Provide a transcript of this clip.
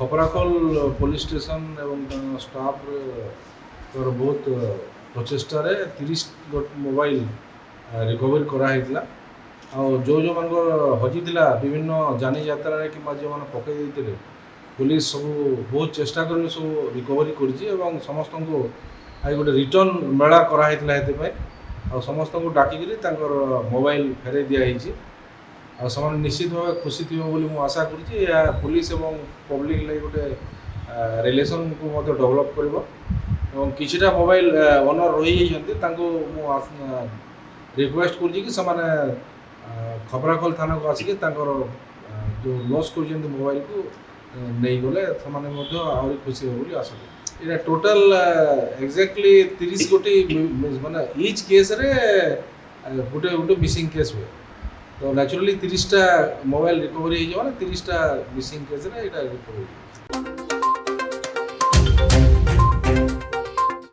Khaprakhol police station ଏବଂ staff ବହୁତ ପ୍ରଚେଷ୍ଟାରେ 30 ମୋବାଇଲ ରିକଭରି କରାହେଇଥିଲା। ଆଉ ଯେଉଁମାନଙ୍କର ହଜିଥିଲା ବିଭିନ୍ନ ଯାନି ଯାତ୍ରାରେ କିମ୍ବା ଯେଉଁମାନେ ପକାଇ ଦେଇଥିଲେ ପୁଲିସ ସବୁ ବହୁତ ଚେଷ୍ଟା କରି ସବୁ ରିକଭରି କରିଛି ଏବଂ ସମସ୍ତଙ୍କୁ ଆଜି ଗୋଟେ ରିଟର୍ଣ୍ଣ ମେଳା କରାହେଇଥିଲା। ସେଥିପାଇଁ ଆଉ ସମସ୍ତଙ୍କୁ ଡାକିକିରି ତାଙ୍କର ମୋବାଇଲ ଫେରାଇ ଦିଆହେଇଛି। ଆଉ ସେମାନେ ନିଶ୍ଚିତ ଭାବେ ଖୁସି ଥିବେ ବୋଲି ମୁଁ ଆଶା କରୁଛି। ଏହା ପୁଲିସ ଏବଂ ପବ୍ଲିକ ଲାଗି ଗୋଟେ ରିଲେସନକୁ ମଧ୍ୟ ଡେଭଲପ୍ କରିବ ଏବଂ କିଛିଟା ମୋବାଇଲ ଓନର ରହିଯାଇଛନ୍ତି ତାଙ୍କୁ ମୁଁ ରିକ୍ୱେଷ୍ଟ କରୁଛି କି ସେମାନେ ଖପରାଖୋଲ ଥାନାକୁ ଆସିକି ତାଙ୍କର ଯେଉଁ ଲସ୍ କରିଛନ୍ତି ମୋବାଇଲକୁ ନେଇଗଲେ ସେମାନେ ମଧ୍ୟ ଆହୁରି ଖୁସି ହେବେ ବୋଲି ଆଶା କରୁଛି। ଏଇଟା ଟୋଟାଲ ଏକ୍ଜାକ୍ଟଲି 30 ଗୋଟି ମାନେ ଇଚ୍ କେସ୍ରେ ଗୋଟେ ଗୋଟେ ମିସିଂ କେସ୍ ହୁଏ। ତ ନ୍ୟାଚୁରାଲି 30ଟା ମୋବାଇଲ ରିକଭରି ହେଇଯିବ ନା 30ଟା ମିସିଂ କେସ୍ରେ ଏଇଟା ରିକଭରି